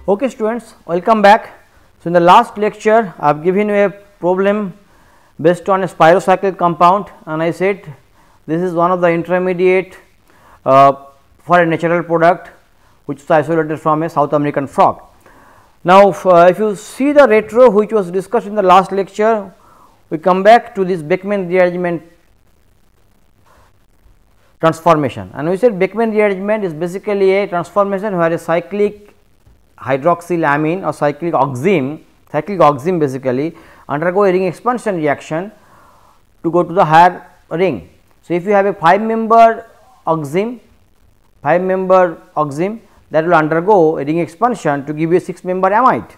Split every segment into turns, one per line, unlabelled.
Okay students, welcome back. So, in the last lecture I have given you a problem based on a spirocyclic compound, and I said this is one of the intermediate for a natural product which is isolated from a South American frog. Now, if you see the retro which was discussed in the last lecture, we come back to this Beckmann rearrangement transformation, and we said Beckmann rearrangement is basically a transformation where a cyclic hydroxylamine or cyclic oxime basically undergo a ring expansion reaction to go to the higher ring. So, if you have a 5-member oxime that will undergo a ring expansion to give you a 6-member amide,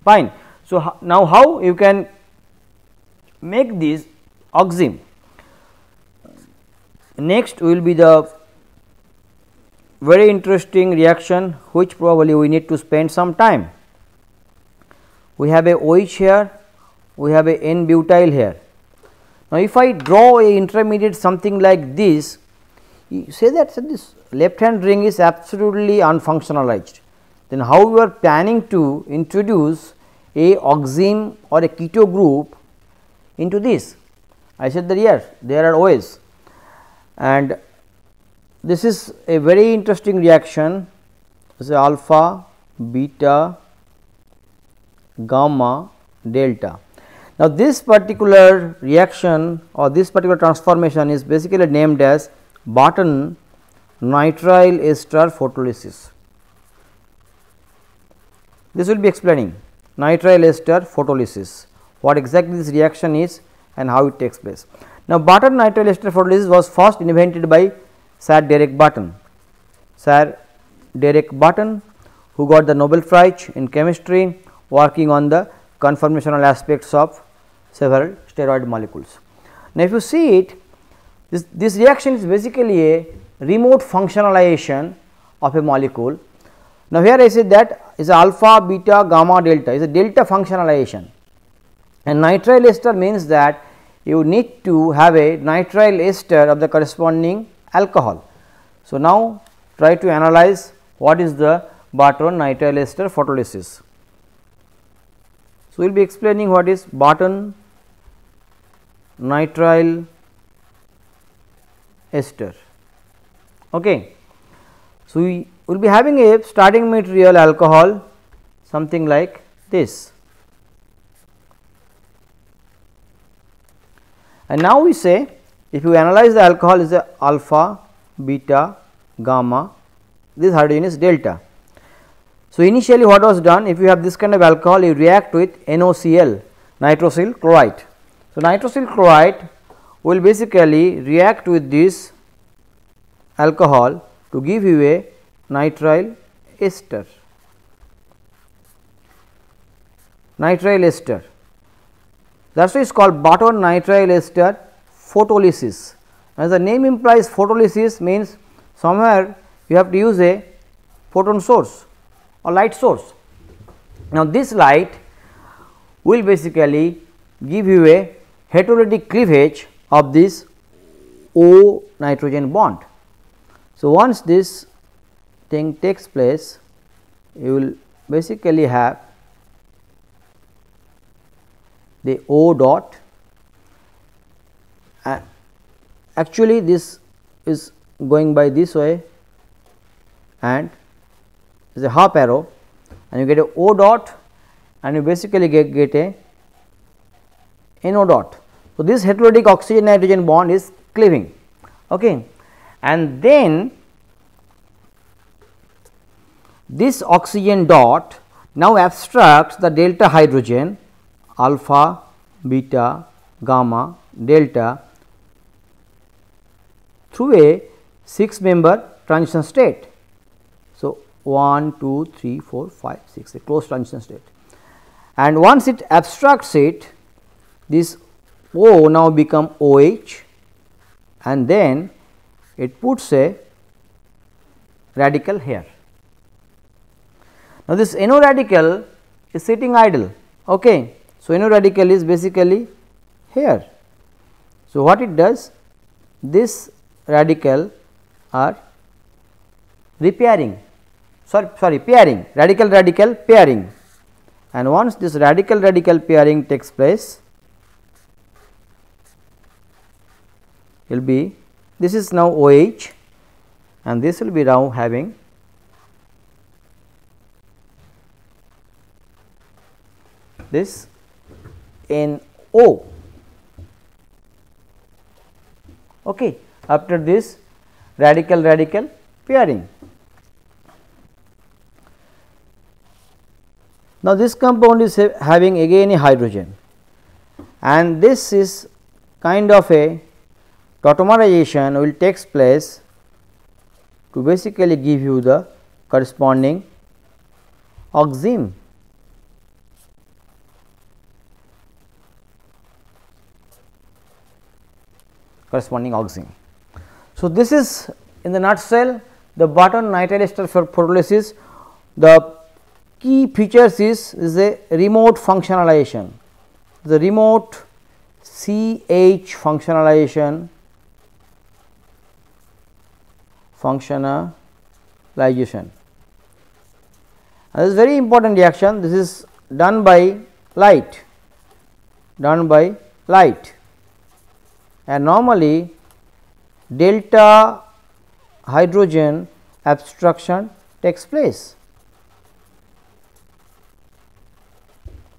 fine. So, now how you can make this oxime? Next will be the very interesting reaction which probably we need to spend some time. We have a OH here, we have a N-butyl here. Now, if I draw a intermediate something like this, you say that this left hand ring is absolutely unfunctionalized, then how you are planning to introduce a oxime or a keto group into this? I said that yes, there are OS, and this is a very interesting reaction. This is alpha, beta, gamma, delta. Now, this particular reaction or this particular transformation is basically named as Barton nitrile ester photolysis. This will be explaining nitrile ester photolysis, what exactly this reaction is and how it takes place. Now, Barton nitrile ester photolysis was first invented by Sir Derek Barton, who got the Nobel Prize in chemistry working on the conformational aspects of several steroid molecules. Now, if you see it, this reaction is basically a remote functionalization of a molecule. Now, here I said that is alpha, beta, gamma, delta is a delta functionalization, and nitrile ester means that you need to have a nitrile ester of the corresponding alcohol. So, now try to analyze what is the Barton nitrile ester photolysis. So, we will be explaining what is Barton nitrile ester. Okay. So, we will be having a starting material alcohol something like this, and now we say if you analyze the alcohol is a alpha, beta, gamma, this hydrogen is delta. So, initially what was done, if you have this kind of alcohol, you react with NOCl, nitrosyl chloride. So, nitrosyl chloride will basically react with this alcohol to give you a nitrile ester. That is why it is called Barton nitrile ester photolysis. As the name implies, photolysis means somewhere you have to use a photon source or light source. Now, this light will basically give you a heterolytic cleavage of this O nitrogen bond. So, once this thing takes place, you will basically have the O dot. Actually, this is going by this way and is a half arrow, and you get a O dot, and you basically get a NO dot. So, this heterolytic oxygen nitrogen bond is cleaving, okay. And then this oxygen dot now abstracts the delta hydrogen alpha, beta, gamma, delta through a 6-member transition state. So, 1, 2, 3, 4, 5, 6 a closed transition state, and once it abstracts it, this O now become OH, and then it puts a radical here. Now, this NO radical is sitting idle, okay. So, NO radical is basically here. So, what it does, this radical are repairing pairing, radical pairing, and once this radical pairing takes place, will be, this is now OH and this will be now having this NO. Okay. After this radical pairing. Now, this compound is having again a hydrogen, and this is kind of a tautomerization will takes place to basically give you the corresponding oxime. So, this is in the nutshell the Barton nitrile ester photolysis. The key features is a remote functionalization, the remote CH functionalization and this is very important reaction. This is done by light, and normally delta hydrogen abstraction takes place.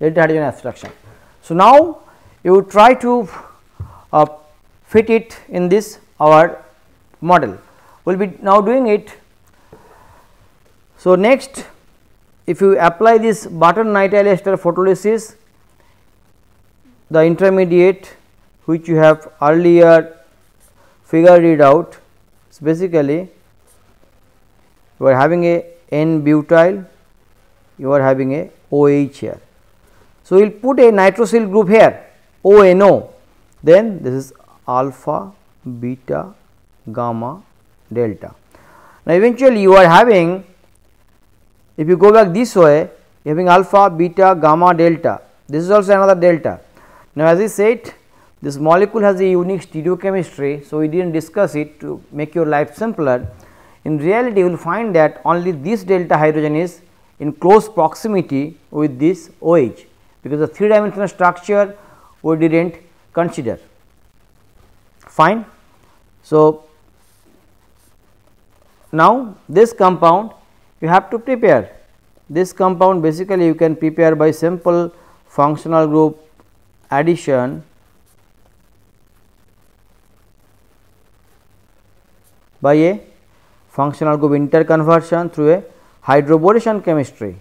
So, now you try to fit it in this our model. We will be now doing it. So, next, if you apply this Barton nitrile ester photolysis, the intermediate which you have earlier figured it out, so basically you are having a N-butyl, you are having a OH here. So, we will put a nitrosyl group here ONO, then this is alpha, beta, gamma, delta. Now, eventually you are having, if you go back this way, you are having alpha, beta, gamma, delta, this is also another delta. Now, as I said, this molecule has a unique stereochemistry, so we did not discuss it to make your life simpler. In reality, you will find that only this delta hydrogen is in close proximity with this OH, because the 3-dimensional structure we did not consider. Fine. So, now this compound you have to prepare. This compound basically you can prepare by simple functional group addition by a functional group interconversion through a hydroboration chemistry.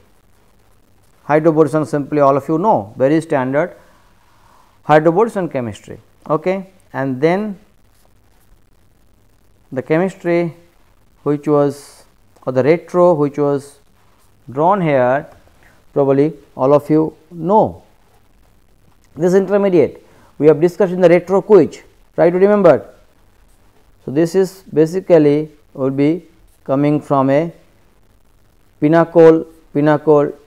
Hydroboration simply all of you know, very standard hydroboration chemistry. Okay. And then the chemistry which was, or the retro which was drawn here, probably all of you know. This intermediate we have discussed in the retro quiz, try to remember. So, this is basically will be coming from a pinacol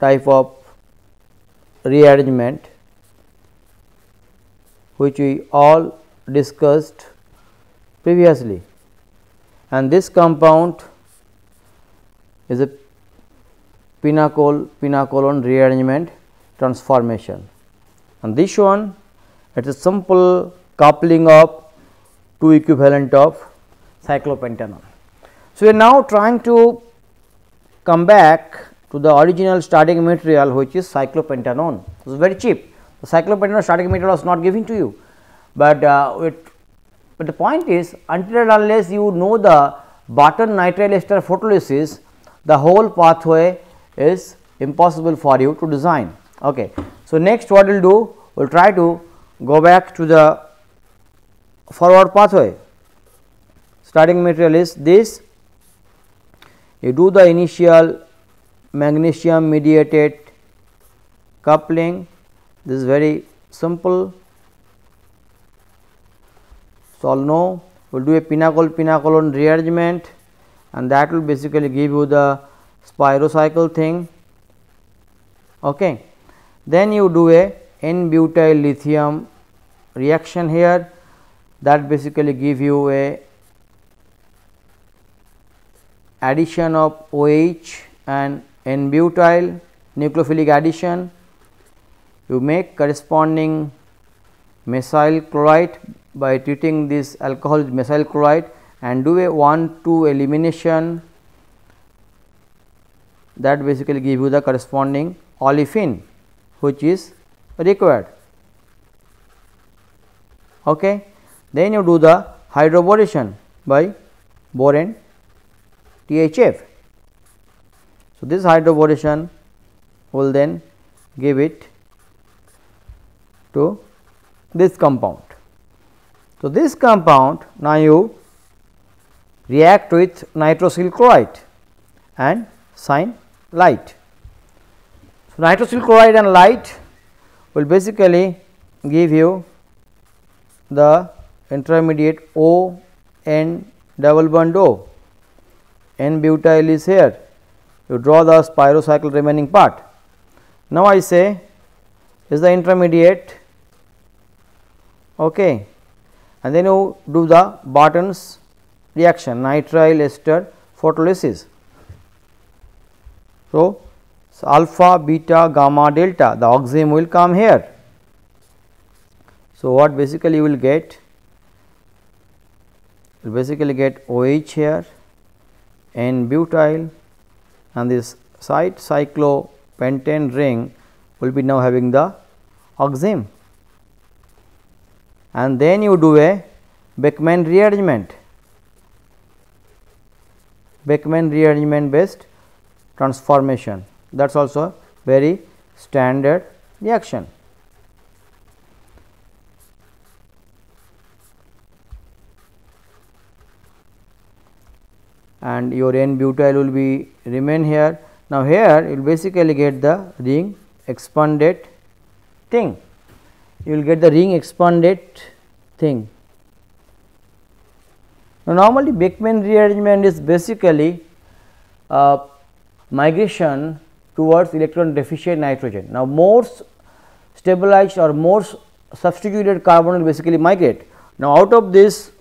type of rearrangement which we all discussed previously, and this compound is a pinacolone rearrangement transformation, and this one it is a simple coupling of two equivalent of cyclopentanone. So, we are now trying to come back to the original starting material which is cyclopentanone. It is very cheap. The cyclopentanone starting material was not given to you, but the point is, until and unless you know the Barton nitrile ester photolysis, the whole pathway is impossible for you to design. Okay. So, next what we will do, we will try to go back to the forward pathway. Starting material is this, you do the initial magnesium mediated coupling, this is very simple. So, all know we will do a pinacolone rearrangement, and that will basically give you the spirocycle thing. Okay. Then you do a N-butyl lithium reaction here, that basically give you a addition of OH and N-butyl nucleophilic addition, you make corresponding methyl chloride by treating this alcohol with methyl chloride and do a 1,2 elimination, that basically give you the corresponding olefin which is required. Okay. Then you do the hydroboration by boron THF. So, this hydroboration will then give it to this compound. So, this compound now you react with nitrosyl chloride and shine light. So, nitrosyl chloride and light will basically give you the intermediate O N double bond O. N-butyl is here, you draw the pyrocycle remaining part. Now, I say is the intermediate, okay, and then you do the Barton's reaction, nitrile ester photolysis. So, alpha, beta, gamma, delta, the oxime will come here. So, what basically you will get? You will basically get OH here, N-butyl, and this side cyclopentane ring will be now having the oxime, and then you do a Beckmann rearrangement, based transformation, that is also very standard reaction. And your N-butyl will be remain here. Now, here you will basically get the ring expanded thing, you will get the ring expanded thing. Now, normally Beckmann rearrangement is basically migration towards electron deficient nitrogen. Now, more stabilized or more substituted carbon will basically migrate. Now, out of these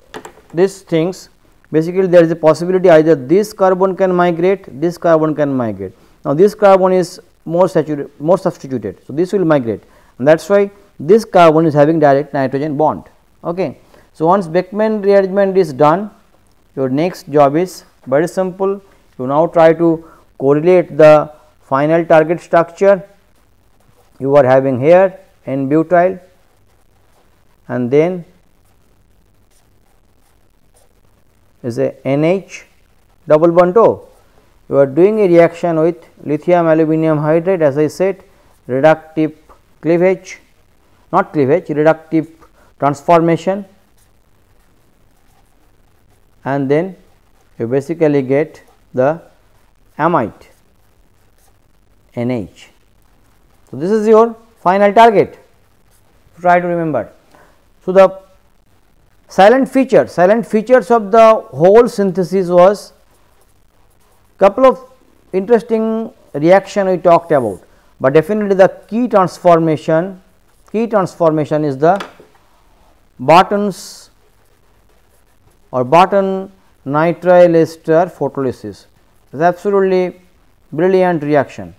things, basically there is a possibility either this carbon can migrate, this carbon can migrate. Now, this carbon is more saturated, more substituted. So, this will migrate, and that is why this carbon is having direct nitrogen bond. Okay. So, once Beckmann rearrangement is done, your next job is very simple. You now try to correlate the final target structure. You are having here N-butyl, and then is a NH double bond O. You are doing a reaction with lithium aluminum hydride, as I said, reductive cleavage, not cleavage, reductive transformation, and then you basically get the amide NH. So, this is your final target, try to remember. So, the silent features of the whole synthesis was couple of interesting reaction we talked about, but definitely the key transformation is the Barton's or Barton nitrile ester photolysis. It is absolutely brilliant reaction,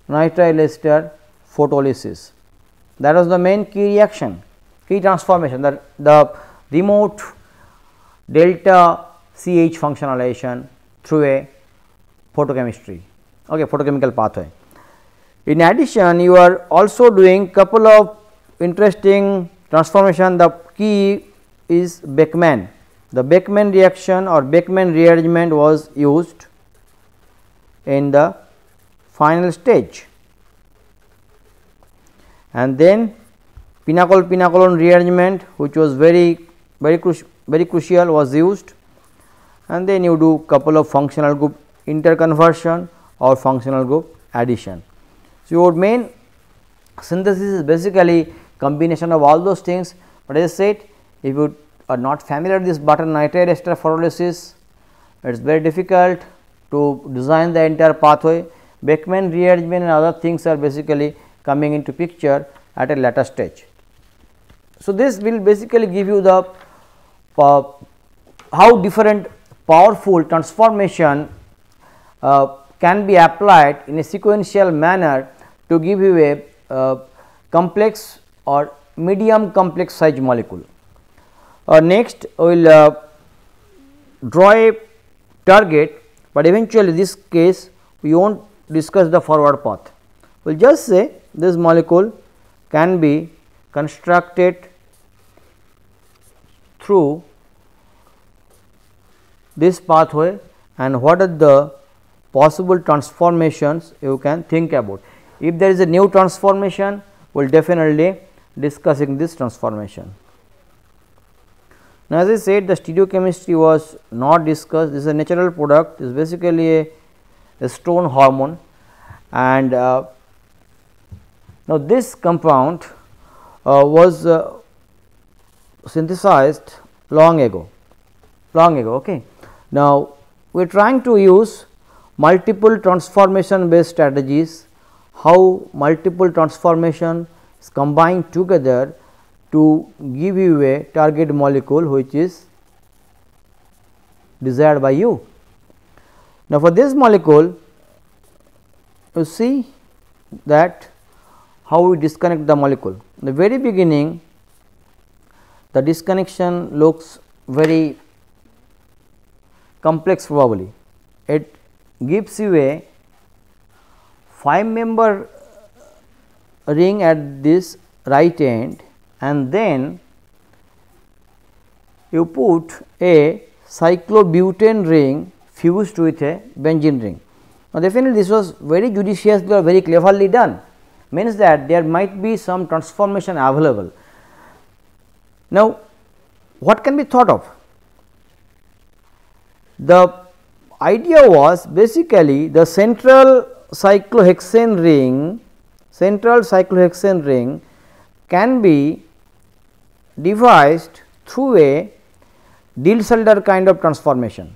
nitrile ester photolysis, that was the main key reaction, key transformation, the remote delta CH functionalization through a photochemistry, okay, photochemical pathway. In addition, you are also doing couple of interesting transformation. The key is Beckmann. The Beckmann reaction or Beckmann rearrangement was used in the final stage, and then pinacol-pinacol rearrangement, which was very crucial, was used, and then you do couple of functional group interconversion or functional group addition. So, your main synthesis is basically combination of all those things, but as I said, if you are not familiar with this Barton nitrile ester photolysis, it is very difficult to design the entire pathway. Beckmann rearrangement and other things are basically coming into picture at a later stage. So, this will basically give you the how different powerful transformation can be applied in a sequential manner to give you a complex or medium complex size molecule. Next we will draw a target, but eventually this case we will not discuss the forward path. We will just say this molecule can be constructed through this pathway and what are the possible transformations you can think about. If there is a new transformation, we will definitely discussing this transformation. Now, as I said, the stereochemistry was not discussed. This is a natural product, is basically a stone hormone, and now this compound was synthesized long ago. Okay. Now, we are trying to use multiple transformation based strategies, how multiple transformation is combined together to give you a target molecule which is desired by you. Now, for this molecule, you see that how we disconnect the molecule. In the very beginning, the disconnection looks very complex probably. It gives you a 5-member ring at this right end, and then you put a cyclobutane ring fused with a benzene ring. Now, definitely this was very judiciously or very cleverly done, means that there might be some transformation available. Now, what can be thought of? The idea was basically the central cyclohexane ring can be devised through a Diels-Alder kind of transformation.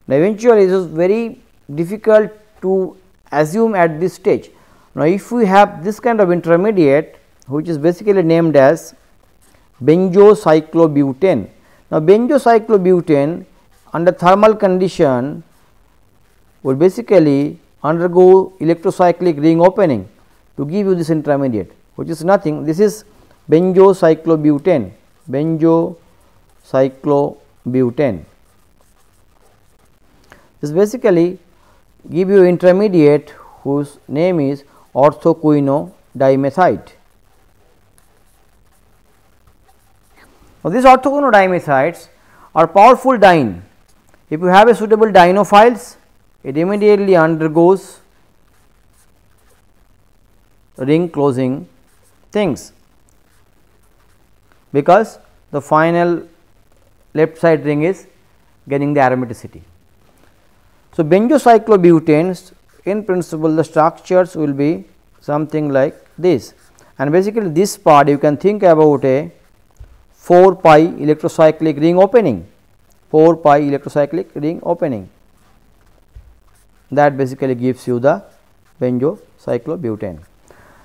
Now, eventually it is very difficult to assume at this stage. Now, if we have this kind of intermediate which is basically named as benzocyclobutane. Now, benzocyclobutane under thermal condition will basically undergo electrocyclic ring opening to give you this intermediate, which is nothing. This is benzocyclobutane. This basically give you intermediate whose name is orthoquinodimethyde. Now, these orthoquinodimethydes are powerful diene. If you have a suitable dienophiles, it immediately undergoes ring closing things, because the final left side ring is getting the aromaticity. So, benzocyclobutanes, in principle the structures will be something like this, and basically this part you can think about a 4 pi electrocyclic ring opening, that basically gives you the benzocyclobutane.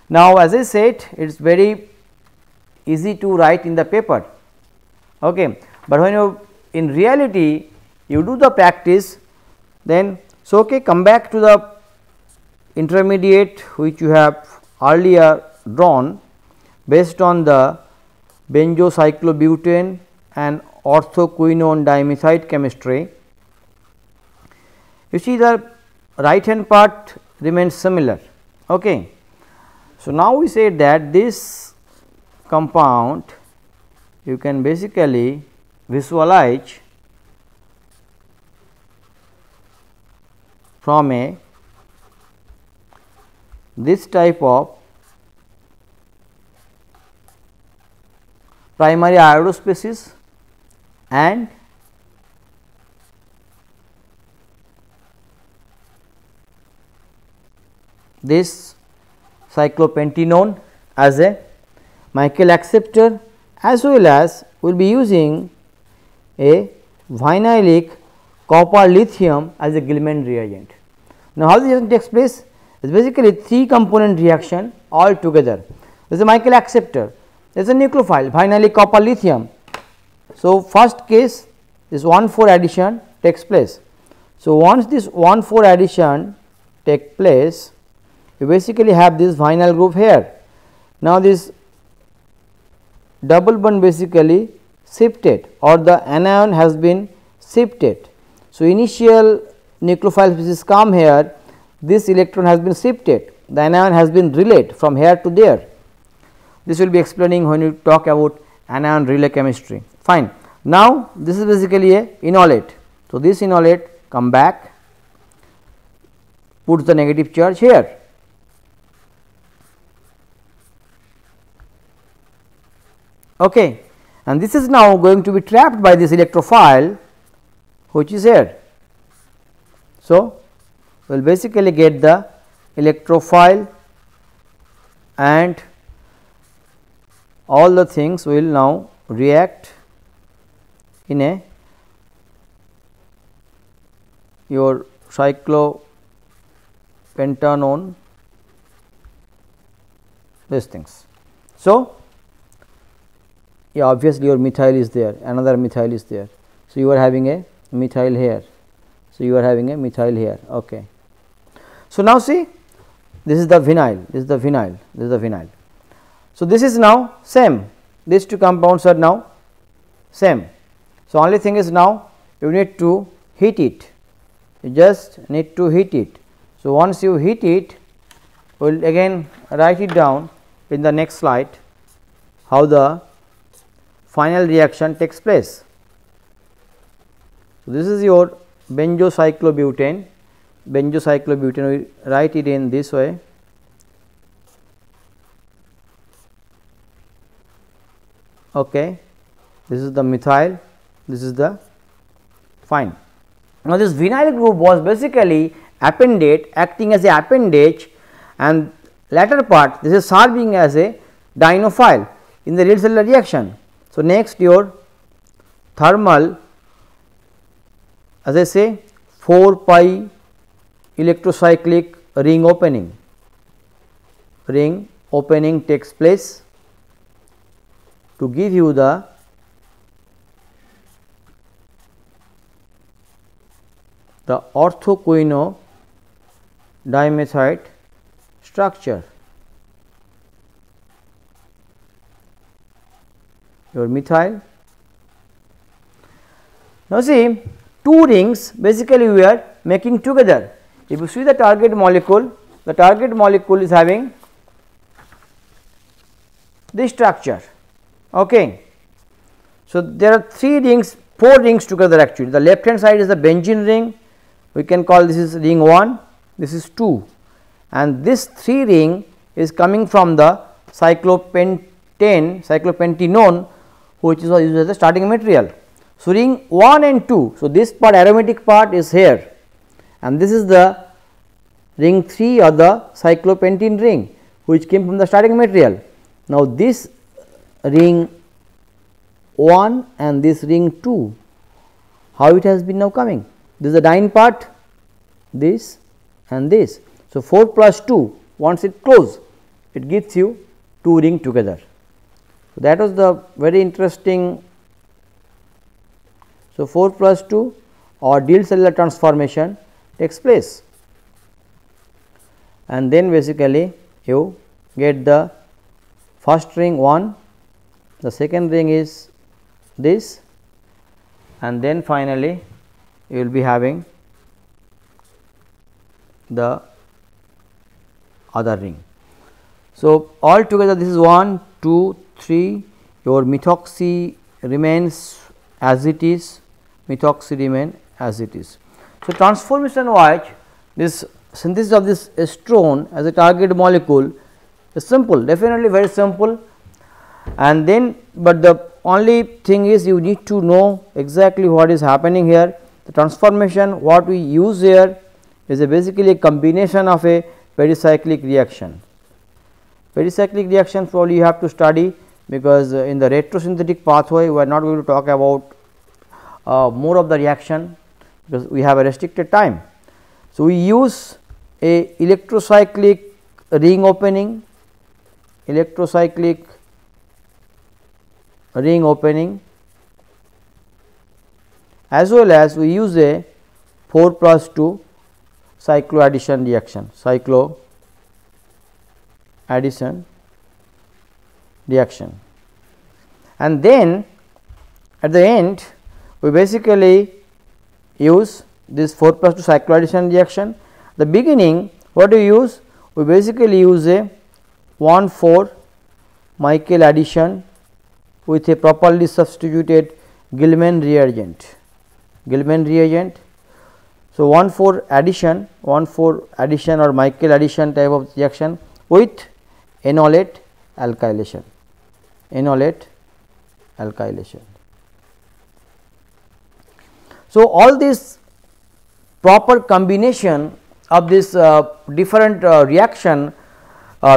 Now, as I said, it is very easy to write in the paper, okay, but when you in reality you do the practice, then so okay, come back to the intermediate which you have earlier drawn based on the benzocyclobutane and orthoquinone dimethyde chemistry. You see the right hand part remains similar. Okay. So, now we say that this compound you can basically visualize from a this type of primary iodospecies and this cyclopentenone as a Michael acceptor, as well as we will be using a vinylic copper lithium as a Gilman reagent. Now, how this reaction takes place? It is basically 3 component reaction all together. This is a Michael acceptor, there is a nucleophile vinylic copper lithium. So, first case is 1,4 addition takes place. So, once this 1,4 addition take place, you basically have this vinyl group here. Now, this double bond basically shifted, or the anion has been shifted. So, initial nucleophile species come here, this electron has been shifted, the anion has been relayed from here to there. This will be explaining when you talk about anion relay chemistry. Fine. Now, this is basically a enolate. So, this enolate come back, puts the negative charge here. Okay. And this is now going to be trapped by this electrophile which is here. So, we will basically get the electrophile and all the things will now react in a your cyclopentanone, these things. So, yeah, obviously your methyl is there, another methyl is there. So, you are having a methyl here. So, you are having a methyl here. Okay. So, now see, this is the vinyl, this is the vinyl, this is the vinyl. So, this is now same, these two compounds are now same. So, only thing is now you need to heat it, you just need to heat it. So, once you heat it, we will again write it down in the next slide how the final reaction takes place. So, this is your benzocyclobutane, we write it in this way. Okay. This is the methyl, this is the fine. Now, this vinyl group was basically appendate, acting as a appendage, and latter part this is serving as a dienophile in the real cellular reaction. So, next your thermal, as I say, 4 pi electrocyclic ring opening takes place to give you the orthoquino dimethoate structure. Your methyl. Now, see, two rings basically we are making together. If you see the target molecule is having this structure. Okay. So, there are 3 rings, 4 rings together actually. The left hand side is the benzene ring, we can call this is ring 1, this is 2, and this 3 ring is coming from the cyclopentanone, which is used as the starting material. So, ring 1 and 2. So, this part aromatic part is here, and this is the ring 3 or the cyclopentene ring which came from the starting material. Now, this ring 1 and this ring 2, how it has been now coming? This is the dyne part, this and this. So, 4 plus 2, once it close, it gives you 2 ring together. So, that was the very interesting. So, 4 plus 2 or Diel cellular transformation takes place, and then basically you get the first ring 1, the second ring is this, and then finally you will be having the other ring. So, all together this is 1, 2, 3, your methoxy remains as it is, So, transformation wise, this synthesis of this estrone as a target molecule is simple, definitely very simple, and then but the only thing is you need to know exactly what is happening here. The transformation what we use here is basically a combination of a pericyclic reaction. Pericyclic reaction probably you have to study, because in the retrosynthetic pathway we are not going to talk about more of the reaction, because we have a restricted time. So, we use a electrocyclic ring opening, as well as we use a 4 plus 2 cycloaddition reaction, and then at the end we basically use this 4 plus 2 cycloaddition reaction. The beginning what we use? We basically use a 1,4 Michael addition with a properly substituted Gilman reagent. So, 1,4 addition or Michael addition type of reaction with enolate alkylation. So, all this proper combination of this different reaction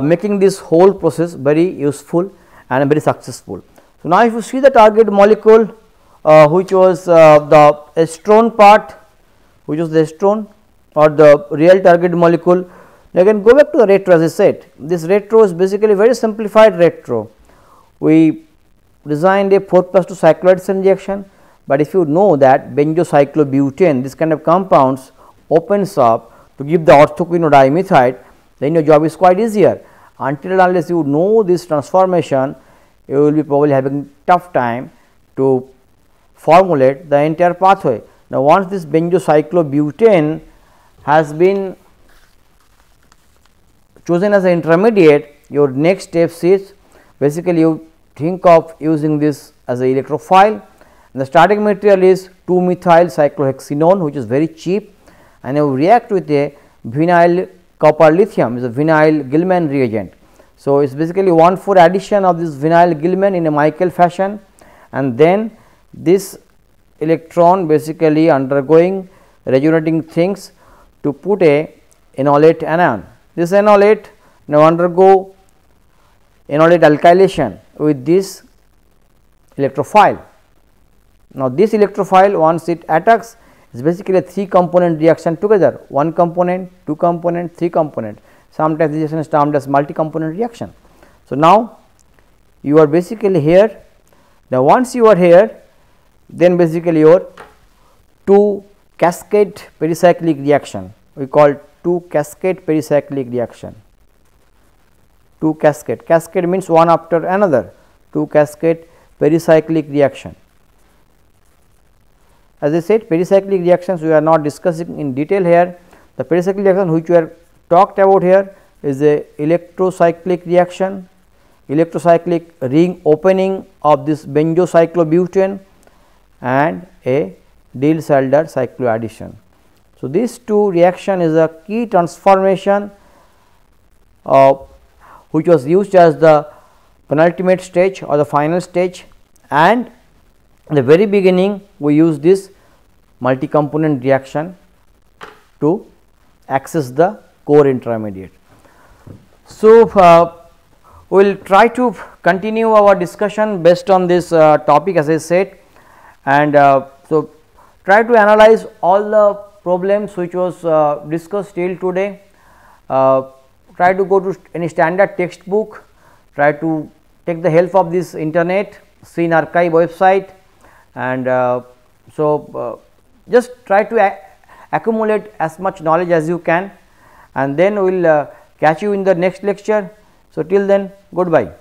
making this whole process very useful and very successful. So, now if you see the target molecule which was the estrone part, which was the estrone or the real target molecule. Now, again go back to the retro, as I said, this retro is basically very simplified retro. We designed a 4 plus 2 cycloaddition reaction, but if you know that benzocyclobutane, this kind of compounds opens up to give the orthoquinodimethyl, then your job is quite easier. Until and unless you know this transformation, you will be probably having tough time to formulate the entire pathway. Now, once this benzocyclobutane has been chosen as an intermediate, your next step is basically you think of using this as a electrophile, and the starting material is 2-methyl cyclohexenone, which is very cheap, and you react with a vinyl copper lithium, is a vinyl Gilman reagent. So, it is basically 1,4 addition of this vinyl Gilman in a Michael fashion, and then this electron basically undergoing rejuvenating things to put a enolate anion. This enolate now undergo enolate alkylation with this electrophile. Now, this electrophile once it attacks is basically a 3 component reaction together, 1 component, 2 component, 3 component. Sometimes this reaction is termed as multi component reaction. So, now you are basically here. Now, once you are here, then basically your 2 cascade pericyclic reaction, we call 2 cascade pericyclic reaction. 2 cascade means one after another, 2 cascade pericyclic reaction. As I said, pericyclic reactions we are not discussing in detail here. The pericyclic reaction which we are talked about here is a electrocyclic reaction, electrocyclic ring opening of this benzocyclobutane and a Diels-Alder cycloaddition. So, these 2 reaction is a key transformation which was used as the penultimate stage or the final stage, and in the very beginning we use this multi component reaction to access the core intermediate. So, we will try to continue our discussion based on this topic, as I said, and so try to analyze all the problems which was discussed till today. Try to go to any standard textbook, try to take the help of this internet, Scene Archive website, and just try to accumulate as much knowledge as you can, and then we will catch you in the next lecture. So, till then, goodbye.